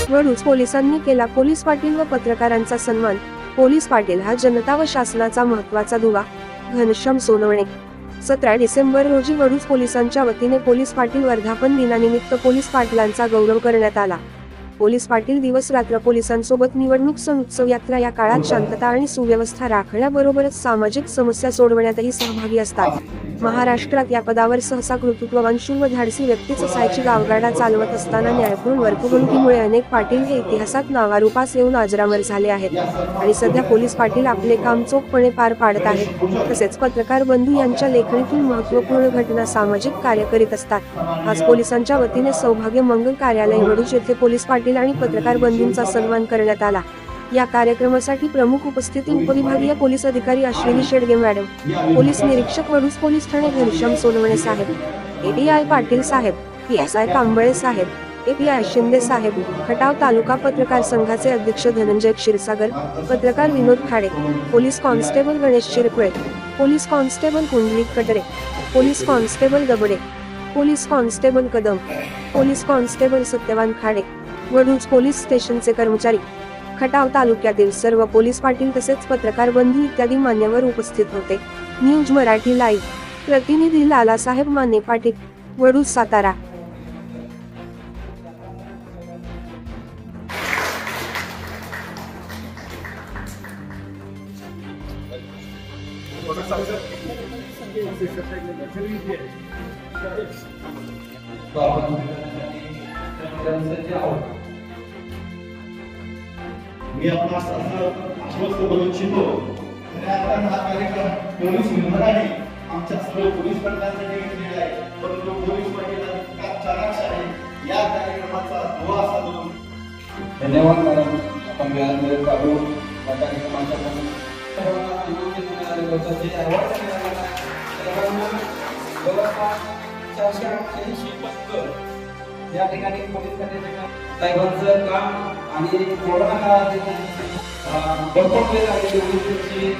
वडूज पोलिसांनी केला पोलीस पाटील व पत्रकारांचा सन्मान। पोलीस पाटील हा जनता व शासनाचा महत्त्वाचा दुवा। घनश्याम सोनवणे। 17 डिसेंबर रोजी वडूज पोलिसांच्या वतीने पोलीस पाटील वर्धापन दिनानिमित्त पोलीस पाटलांचा गौरव करण्यात आला। पोलीस पाटील दिवस रात्र पोलिसांसोबत निवडणूक सण उत्सव यात्रा या काळात शांतता आणि सुव्यवस्था राखण्याबरोबरच सामाजिक समस्या सोडवण्यातही सहभागी असतात। महाराष्ट्रात या पदावर सहसा कर्तृत्ववान शूर व धाडसी व्यक्तीच असायची। गावगाडा चालवत असताना न्यायपूर्ण वर्तणुकीमुळे अनेक पाटील हे इतिहासात नावारूपास येऊन अजरामर झाले आहेत आणि सध्या पोलीस पाटील आपले काम चोखपणे पार पाडत आहेत। तसेच पत्रकार बंधू यांच्या लेखणीतून महत्त्वपूर्ण घटना सामाजिक कार्य करीत असतात। आज पोलिसांच्या वतीने सौभाग्य मंगल कार्यालय वडूज येथे पोलीस पाटील आणि पत्रकार बंधूंचा सन्मान करण्यात आला। या कार्यक्रमासाठी प्रमुख उपस्थिती उपविभागीय पोलीस अधिकारी अश्विनी शेडगे मॅडम, पोलीस निरीक्षक वडूज पोलीस ठाणे घनश्याम सोनवणे साहेब, ADI पाटील साहेब, PSI कांबळे साहेब, API शिंदे साहेब, खटाव तालुका पत्रकार संघाचे अध्यक्ष धनंजय क्षीरसागर, पत्रकार Vinod Khade, police constable Ganesh Shirkule, police constable Kundalik Katare, police constable Dabade, police constable Kadam, police constable Satyawan Khade, Vaduj police स्टेशनचे कर्मचारी, खटाव तालुक्यातील सर्व पोलीस पाटील तसेच पत्रकार बंधू इत्यादी मान्यवर उपस्थित होते। न्यूज मराठी लाईव्ह, प्रतिनिधी लालासाहेब माने पाटील, वडूज सातारा। मी आपला आश्वस्त करू इच्छितो हा कार्यक्रम पोलीस विभागाने आमच्या सर्व पोलीस पाटलांसाठी घेतलेला आहे, परंतु पोलीस पाटील चाराक्ष आहे या कार्यक्रमाचा दुवा साधून धन्यवाद मॅडम। आपण बिहारमध्ये चालू या कार्यक्रमाच्या या ठिकाणी पोलीस साहेबांचं काम आणि कोरोना काळात भरपूर वेळ लागली पोलिसांची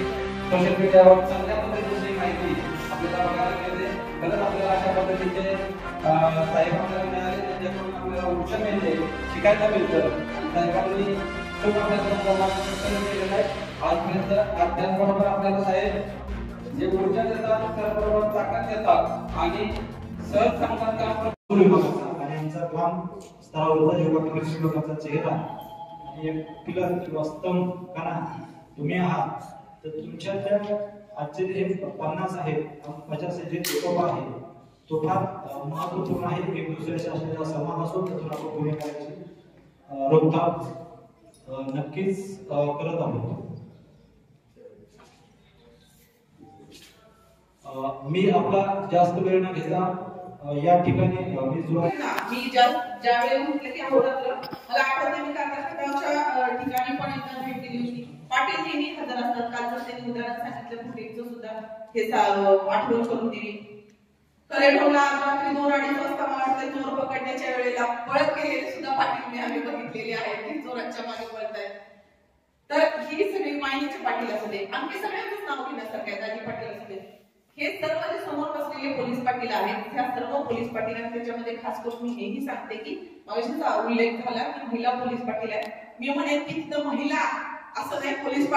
सोशल मीडियावर चांगल्या पद्धतीची माहिती आपल्याला बघायला मिळते। खरंच आपल्याला अशा पद्धतीचे साहेब आपल्याला मिळाले ज्याच्याकडून आपल्याला ऊर्जा मिळते, शिकायला मिळतं। साहेबांनी खूप आपल्याला केलेलं आहे आजपर्यंत। त्याचबरोबर आपल्याला साहेब जे ऊर्जा देतात त्याचबरोबर ताकद देतात आणि सहज सांगतात काम काम स्तरावर योगा लोकांचा चेहरा आणि एक पिलर किंवा स्तंभ कणा तुम्ही आहात। तर तुमच्या त्या आजचे जे 50 आहे 50 जे लोक आहे तो फार महत्त्वपूर्ण आहे। एक दुसऱ्याच्या असलेला संवाद असो त्यातून आपण पुढे करायची रोखता नक्कीच करत आहोत। मी आपला जास्त वेळ न घेता या ठिकाणी मी ज्या वेळी म्हटलं की आवडलं मला आठवतं मी काकाच्या ठिकाणी पण एकदा भेट दिली होती। पाटील नेहमी हजर असतात। काल जर त्यांनी उदाहरण सांगितलं फुटेजचं सुद्धा हे आठवण करून दिली। कलेढोला रात्री 2-2:30 वाजता मला वाटतं चोर पकडण्याच्या वेळेला पळत गेलेले सुद्धा पाटील मी आम्ही बघितलेले आहेत की चोरांच्या मागे पळतायत। तर ही सगळी माहितीचे पाटील असते, आमचे सगळ्यांचंच नाव घेण्यासारखं आहे। दाजी पाटील असते, हे सर्व जे समोर बसलेले पोलीस पाटील आहेत त्या सर्व पोलीस पाटील त्याच्यामध्ये खास करून मी हेही सांगते की मगाशीचा उल्लेख झाला की महिला पोलीस पाटील आहे। मी म्हणेन की तिथं महिला असं नाही, पोलीस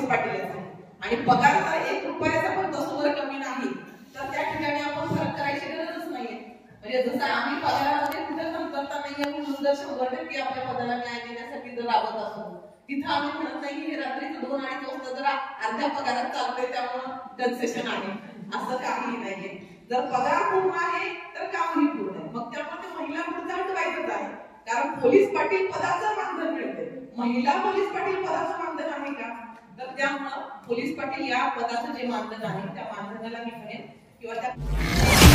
पाटील आहे आणि पगार जर 1 रुपयाचा पण तसोवर कमी नाही तर त्या ठिकाणी आपण फरक करायची गरजच नाहीये। म्हणजे जसं आम्ही पगारामध्ये कुठे कमतरता नाहीये म्हणून जर 100% आपल्या पदाला न्याय देण्यासाठी जर राबत असतो तिथं आम्ही म्हणत नाही की रात्रीचं 2-2:30 वाजता जर अर्ध्या पगारात चालतंय त्यामुळे कन्सेशन आहे, असं काही नाहीये। जर पगार पूर्ण आहे तर कामही पूर्ण आहे, मग त्यामध्ये महिला पुढचा हटवायचंच आहे। कारण पोलीस पाटील पदाचं मानधन मिळते, महिला पोलीस पाटील पदाचं मानधन आहे का? तर त्यामुळं पोलीस पाटील या पदाचं जे मानधन आहे त्या मानधनाला मी म्हणेन किंवा त्या